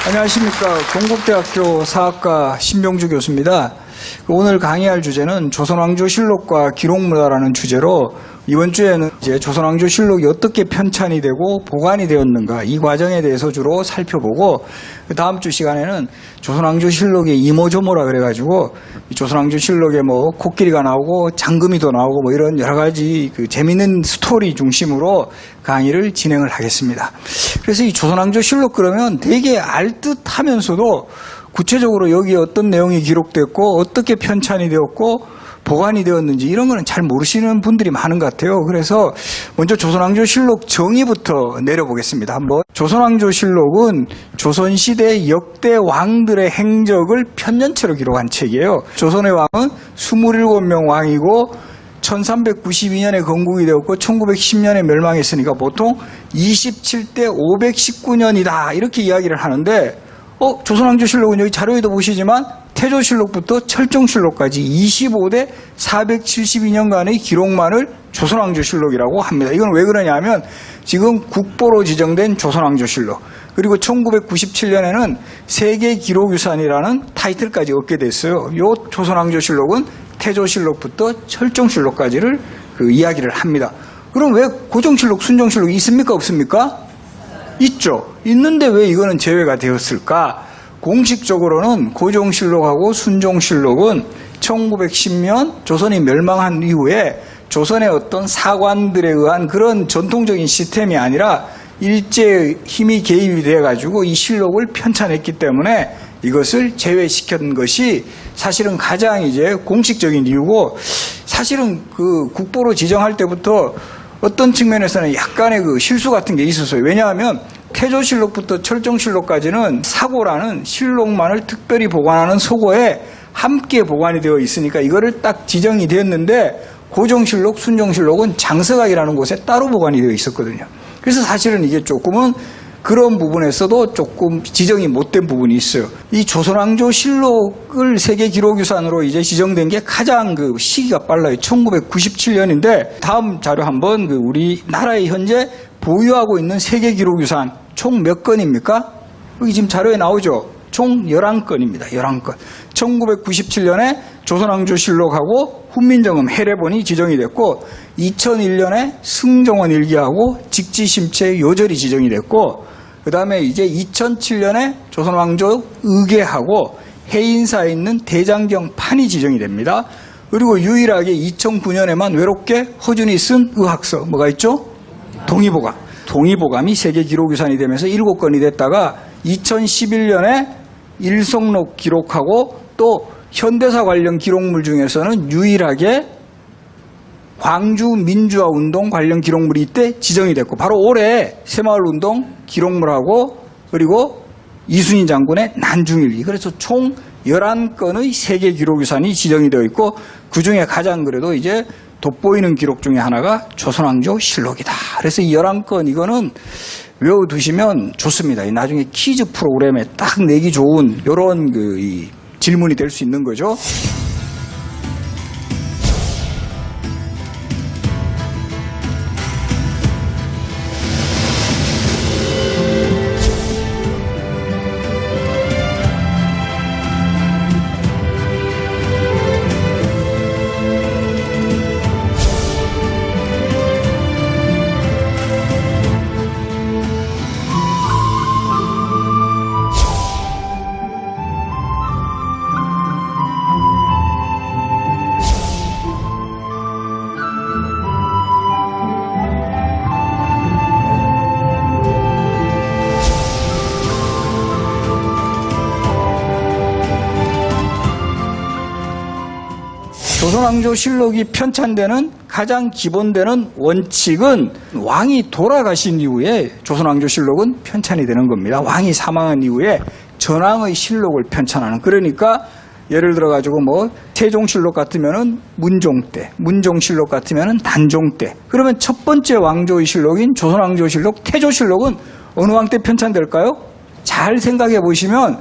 안녕하십니까. 건국대학교 사학과 신병주 교수입니다. 오늘 강의할 주제는 조선왕조실록과 기록문화라는 주제로 이번 주에는 이제 조선왕조실록이 어떻게 편찬이 되고 보관이 되었는가 이 과정에 대해서 주로 살펴보고 다음 주 시간에는 조선왕조실록의 이모저모라 그래가지고 조선왕조실록에 뭐 코끼리가 나오고 장금이도 나오고 뭐 이런 여러 가지 그 재미있는 스토리 중심으로 강의를 진행을 하겠습니다. 그래서 이 조선왕조실록 그러면 되게 알듯하면서도 구체적으로 여기에 어떤 내용이 기록됐고 어떻게 편찬이 되었고 보관이 되었는지 이런 거는 잘 모르시는 분들이 많은 것 같아요. 그래서 먼저 조선왕조실록 정의부터 내려보겠습니다. 한번. 조선왕조실록은 조선시대 역대 왕들의 행적을 편년체로 기록한 책이에요. 조선의 왕은 27명 왕이고 1392년에 건국이 되었고 1910년에 멸망했으니까 보통 27대 519년이다 이렇게 이야기를 하는데 조선왕조실록은 여기 자료에도 보시지만 태조실록부터 철종실록까지 25대 472년간의 기록만을 조선왕조실록이라고 합니다. 이건 왜 그러냐면 지금 국보로 지정된 조선왕조실록 그리고 1997년에는 세계기록유산이라는 타이틀까지 얻게 됐어요. 이 조선왕조실록은 태조실록부터 철종실록까지를 이야기를 합니다. 그럼 왜 고종실록, 순종실록이 있습니까? 없습니까? 있죠. 있는데 왜 이거는 제외가 되었을까? 공식적으로는 고종실록하고 순종실록은 1910년 조선이 멸망한 이후에 조선의 어떤 사관들에 의한 그런 전통적인 시스템이 아니라 일제의 힘이 개입이 돼가지고 이 실록을 편찬했기 때문에 이것을 제외시킨 것이 사실은 가장 이제 공식적인 이유고 사실은 그 국보로 지정할 때부터 어떤 측면에서는 약간의 그 실수 같은 게 있었어요. 왜냐하면 태조실록부터 철종실록까지는 사고라는 실록만을 특별히 보관하는 서고에 함께 보관이 되어 있으니까 이거를 딱 지정이 되었는데 고종실록, 순종실록은 장서각이라는 곳에 따로 보관이 되어 있었거든요. 그래서 사실은 이게 조금은 그런 부분에서도 조금 지정이 못된 부분이 있어요. 이 조선왕조실록을 세계기록유산으로 이제 지정된 게 가장 그 시기가 빨라요. 1997년인데 다음 자료 한번 우리나라의 현재 보유하고 있는 세계기록유산 총 몇 건입니까? 여기 지금 자료에 나오죠. 총 11건입니다. 11건. 1997년에 조선왕조실록하고 훈민정음 해례본이 지정이 됐고 2001년에 승정원 일기하고 직지심체 요절이 지정이 됐고 그 다음에 이제 2007년에 조선왕조 의궤하고 해인사에 있는 대장경 판이 지정이 됩니다. 그리고 유일하게 2009년에만 외롭게 허준이 쓴 의학서 뭐가 있죠? 동의보감. 동의보감이 세계기록유산이 되면서 7건이 됐다가 2011년에 일성록 기록하고 또 현대사 관련 기록물 중에서는 유일하게 광주 민주화 운동 관련 기록물이 이때 지정이 됐고 바로 올해 새마을운동 기록물하고 그리고 이순신 장군의 난중일기 그래서 총 11건의 세계기록유산이 지정이 되어 있고 그중에 가장 그래도 이제 돋보이는 기록 중에 하나가 조선왕조실록이다. 그래서 이 11건 이거는 외워두시면 좋습니다. 나중에 퀴즈 프로그램에 딱 내기 좋은 이런 이 질문이 될 수 있는 거죠. 조선왕조실록이 편찬되는 가장 기본되는 원칙은 왕이 돌아가신 이후에 조선왕조실록은 편찬이 되는 겁니다. 왕이 사망한 이후에 전왕의 실록을 편찬하는 그러니까 예를 들어 가지고 뭐 세종실록 같으면은 문종 때, 문종실록 같으면은 단종 때 그러면 첫 번째 왕조의 실록인 조선왕조실록, 태조실록은 어느 왕 때 편찬될까요? 잘 생각해 보시면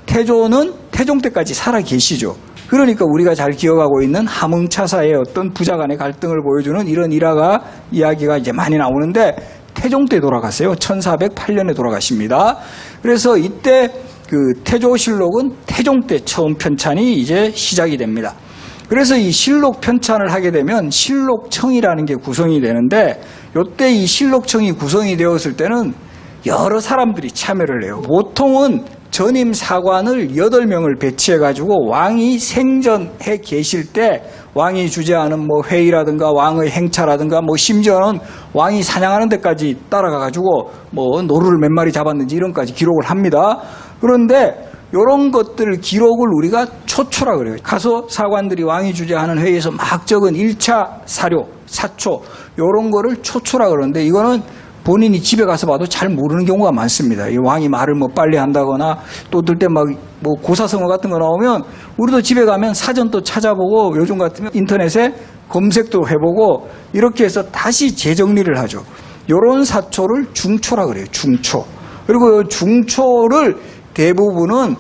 태조는 태종 때까지 살아 계시죠. 그러니까 우리가 잘 기억하고 있는 함흥차사의 어떤 부자 간의 갈등을 보여주는 이런 일화가 이야기가 이제 많이 나오는데 태종 때 돌아갔어요. 1408년에 돌아가십니다. 그래서 이때 그 태조실록은 태종 때 처음 편찬이 이제 시작이 됩니다. 그래서 이 실록 편찬을 하게 되면 실록청이라는 게 구성이 되는데, 이때 이 실록청이 구성이 되었을 때는 여러 사람들이 참여를 해요. 보통은 전임 사관을 8명을 배치해가지고 왕이 생전에 계실 때 왕이 주재하는 뭐 회의라든가 왕의 행차라든가 뭐 심지어는 왕이 사냥하는 데까지 따라가가지고 뭐 노루를 몇 마리 잡았는지 이런 까지 기록을 합니다. 그런데 이런 것들 기록을 우리가 초초라 그래요. 가서 사관들이 왕이 주재하는 회의에서 막 적은 1차 사료, 사초 이런 거를 초초라 그러는데, 이거는 본인이 집에 가서 봐도 잘 모르는 경우가 많습니다. 이 왕이 말을 뭐 빨리 한다거나 또 어떨 때 막 뭐 고사성어 같은 거 나오면 우리도 집에 가면 사전도 찾아보고 요즘 같으면 인터넷에 검색도 해보고 이렇게 해서 다시 재정리를 하죠. 요런 사초를 중초라 그래요. 중초. 그리고 이 중초를 대부분은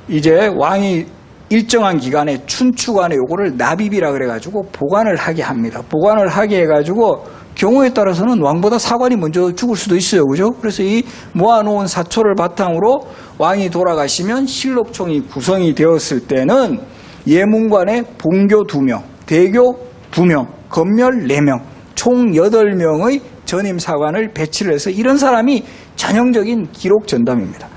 이제 왕이 일정한 기간에 춘추관에 요거를 납입이라 그래가지고 보관을 하게 합니다. 보관을 하게 해가지고 경우에 따라서는 왕보다 사관이 먼저 죽을 수도 있어요. 그죠? 그래서 이 모아놓은 사초를 바탕으로 왕이 돌아가시면 실록청이 구성이 되었을 때는 예문관에 본교 2명, 대교 2명, 검열 4명, 총 8명의 전임 사관을 배치를 해서 이런 사람이 전형적인 기록 전담입니다.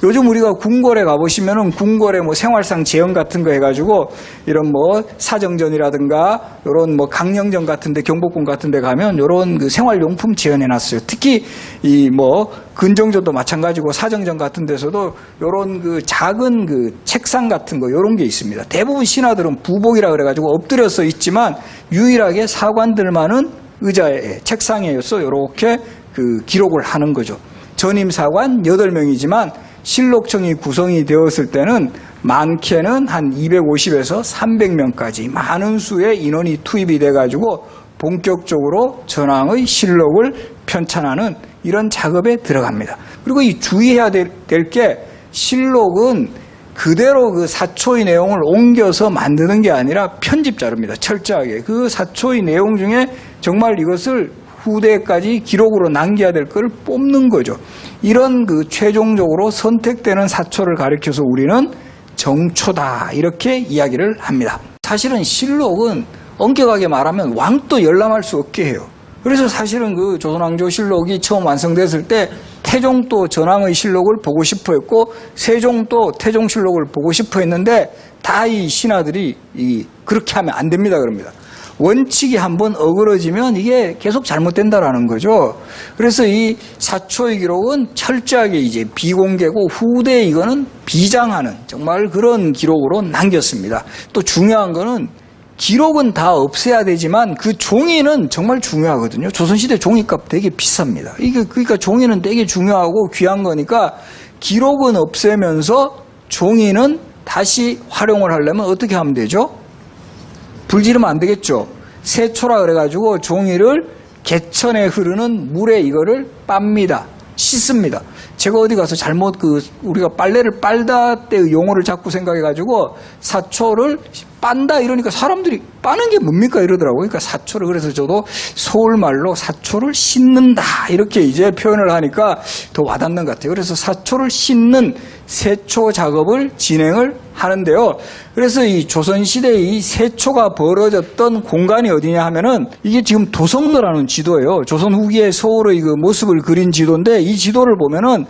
요즘 우리가 궁궐에 가보시면은 궁궐에 뭐 생활상 재현 같은 거 해가지고 이런 뭐 사정전이라든가 이런 뭐 강령전 같은데 경복궁 같은데 가면 이런 그 생활용품 재현해놨어요. 특히 이 뭐 근정전도 마찬가지고 사정전 같은 데서도 이런 그 작은 그 책상 같은 거 이런 게 있습니다. 대부분 신하들은 부복이라 그래가지고 엎드려서 있지만 유일하게 사관들만은 의자에 책상에서 이렇게 그 기록을 하는 거죠. 전임 사관 8명이지만 실록청이 구성이 되었을 때는 많게는 한 250에서 300명까지 많은 수의 인원이 투입이 돼가지고 본격적으로 전왕의 실록을 편찬하는 이런 작업에 들어갑니다. 그리고 이 주의해야 될 게 실록은 그대로 그 사초의 내용을 옮겨서 만드는 게 아니라 편집 자료입니다. 철저하게. 그 사초의 내용 중에 정말 이것을 후대까지 기록으로 남겨야 될 걸 뽑는 거죠. 이런 그 최종적으로 선택되는 사초를 가리켜서 우리는 정초다 이렇게 이야기를 합니다. 사실은 실록은 엄격하게 말하면 왕도 열람할 수 없게 해요. 그래서 사실은 그 조선왕조실록이 처음 완성됐을 때 태종도 전왕의 실록을 보고 싶어 했고 세종도 태종실록을 보고 싶어 했는데 다 이 신하들이 그렇게 하면 안 됩니다 그럽니다. 원칙이 한번 어그러지면 이게 계속 잘못된다라는 거죠. 그래서 이 사초의 기록은 철저하게 이제 비공개고 후대에 이거는 비장하는 정말 그런 기록으로 남겼습니다. 또 중요한 거는 기록은 다 없애야 되지만 그 종이는 정말 중요하거든요. 조선시대 종이값 되게 비쌉니다. 이게 그러니까 종이는 되게 중요하고 귀한 거니까 기록은 없애면서 종이는 다시 활용을 하려면 어떻게 하면 되죠? 불 지르면 안 되겠죠. 세초라 그래가지고 종이를 개천에 흐르는 물에 이거를 빱니다. 씻습니다. 제가 어디 가서 잘못 우리가 빨래를 빨다 때의 용어를 자꾸 생각해가지고 사초를 빤다 이러니까 사람들이 빠는 게 뭡니까 이러더라고요. 그러니까 사초를 그래서 저도 서울말로 사초를 씻는다 이렇게 이제 표현을 하니까 더 와닿는 것 같아요. 그래서 사초를 씻는 세초 작업을 진행을 하는데요. 그래서 이 조선시대의 이 세초가 벌어졌던 공간이 어디냐 하면은 이게 지금 도성로라는 지도예요. 조선 후기의 서울의 그 모습을 그린 지도인데 이 지도를 보면은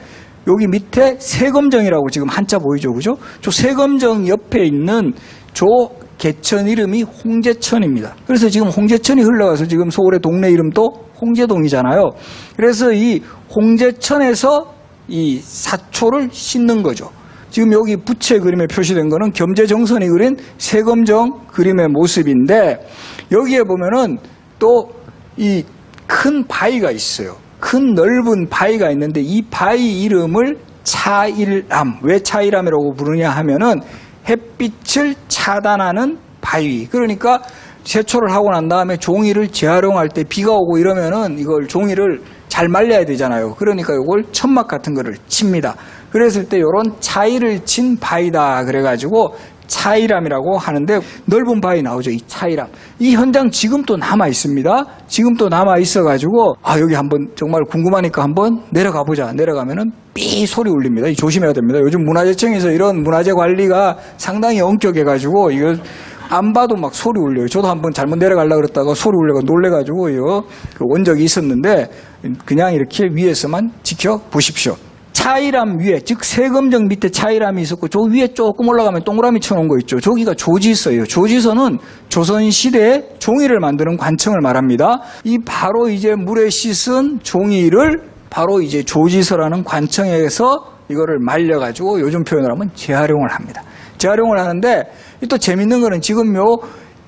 여기 밑에 세검정이라고 지금 한자 보이죠, 그죠? 저 세검정 옆에 있는 저 개천 이름이 홍제천입니다. 그래서 지금 홍제천이 흘러가서 지금 서울의 동네 이름도 홍제동이잖아요. 그래서 이 홍제천에서 이 사초를 씻는 거죠. 지금 여기 부채 그림에 표시된 거는 겸재정선이 그린 세검정 그림의 모습인데 여기에 보면은 또 이 큰 바위가 있어요. 큰 넓은 바위가 있는데 이 바위 이름을 차일암. 왜 차일암이라고 부르냐 하면은 햇빛을 차단하는 바위. 그러니까 세초를 하고 난 다음에 종이를 재활용할 때 비가 오고 이러면은 이걸 종이를 잘 말려야 되잖아요. 그러니까 이걸 천막 같은 거를 칩니다. 그랬을 때 이런 차일을 친 바위다 그래가지고 차이람이라고 하는데 넓은 바위 나오죠. 이 차이람. 이 현장 지금도 남아 있습니다. 지금도 남아 있어가지고 여기 한번 정말 궁금하니까 한번 내려가 보자. 내려가면은 삐 소리 울립니다. 조심해야 됩니다. 요즘 문화재청에서 이런 문화재 관리가 상당히 엄격해가지고 이거 안 봐도 막 소리 울려요. 저도 한번 잘못 내려가려고 그랬다가 소리 울려가 놀래가지고 온 적이 있었는데 그냥 이렇게 위에서만 지켜보십시오. 차이람 위에, 즉 세검정 밑에 차이람이 있었고 저 위에 조금 올라가면 동그라미 쳐놓은 거 있죠. 저기가 조지서예요. 조지서는 조선시대에 종이를 만드는 관청을 말합니다. 이 바로 이제 물에 씻은 종이를 바로 이제 조지서라는 관청에서 이거를 말려가지고 요즘 표현을 하면 재활용을 합니다. 재활용을 하는데 또 재밌는 거는 지금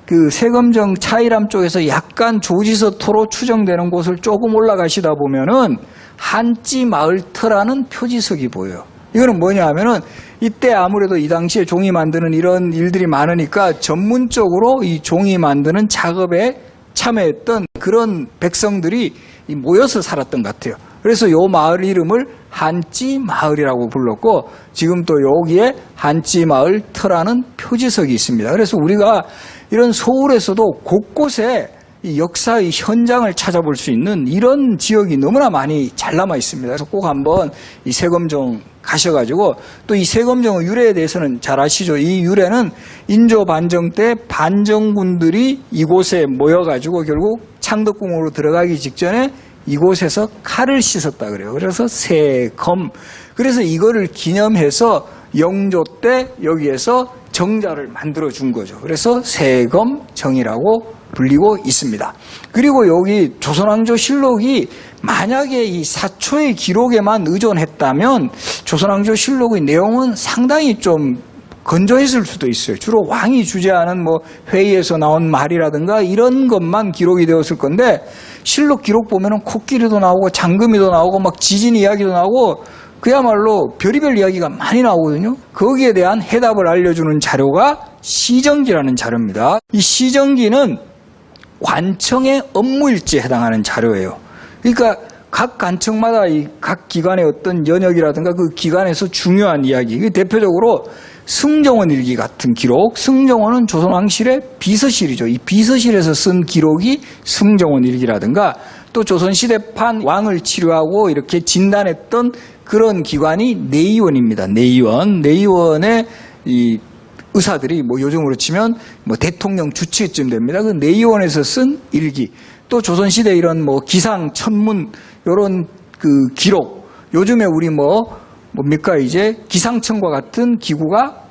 그 세검정 차이람 쪽에서 약간 조지서토로 추정되는 곳을 조금 올라가시다 보면은 한찌마을터라는 표지석이 보여요. 이거는 뭐냐 하면은 이때 아무래도 이 당시에 종이 만드는 이런 일들이 많으니까 전문적으로 이 종이 만드는 작업에 참여했던 그런 백성들이 모여서 살았던 것 같아요. 그래서 요 마을 이름을 한찌마을이라고 불렀고 지금 또 여기에 한찌마을터라는 표지석이 있습니다. 그래서 우리가 이런 서울에서도 곳곳에 이 역사의 현장을 찾아볼 수 있는 이런 지역이 너무나 많이 잘 남아 있습니다. 그래서 꼭 한번 이 세검정 가셔가지고 또 이 세검정의 유래에 대해서는 잘 아시죠? 이 유래는 인조 반정 때 반정군들이 이곳에 모여가지고 결국 창덕궁으로 들어가기 직전에 이곳에서 칼을 씻었다 그래요. 그래서 세검. 그래서 이거를 기념해서 영조 때 여기에서 정자를 만들어 준 거죠. 그래서 세검정이라고 불리고 있습니다. 그리고 여기 조선왕조실록이 만약에 이 사초의 기록에만 의존했다면 조선왕조실록의 내용은 상당히 좀 건조했을 수도 있어요. 주로 왕이 주재하는 회의에서 나온 말이라든가 이런 것만 기록이 되었을 건데 실록 기록 보면은 코끼리도 나오고 장금이도 나오고 막 지진 이야기도 나오고 그야말로 별의별 이야기가 많이 나오거든요. 거기에 대한 해답을 알려주는 자료가 시정기라는 자료입니다. 이 시정기는 관청의 업무일지에 해당하는 자료예요. 그러니까 각 관청마다 이 각 기관의 어떤 연역이라든가 그 기관에서 중요한 이야기, 대표적으로 승정원 일기 같은 기록, 승정원은 조선왕실의 비서실이죠. 이 비서실에서 쓴 기록이 승정원 일기라든가 또 조선시대판 왕을 치료하고 이렇게 진단했던 그런 기관이 내의원입니다. 내의원의 이 의사들이 요즘으로 치면 대통령 주치의쯤 됩니다. 그 내의원에서 쓴 일기, 또 조선시대 이런 기상, 천문 이런 그 기록, 요즘에 우리 뭡니까 이제 기상청과 같은 기구가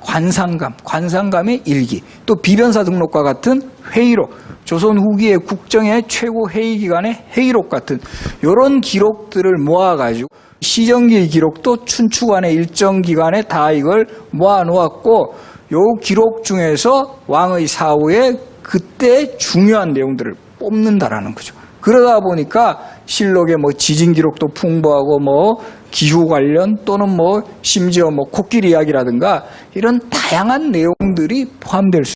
관상감의 일기, 또 비변사 등록과 같은 회의록, 조선 후기의 국정의 최고 회의 기관의 회의록 같은 이런 기록들을 모아가지고 시정기의 기록도 춘추관의 일정 기간에 다 이걸 모아놓았고 요 기록 중에서 왕의 사후에 그때 중요한 내용들을 뽑는다라는 거죠. 그러다 보니까 실록에 지진 기록도 풍부하고 기후 관련 또는 심지어 코끼리 이야기라든가 이런 다양한 내용들이 포함될 수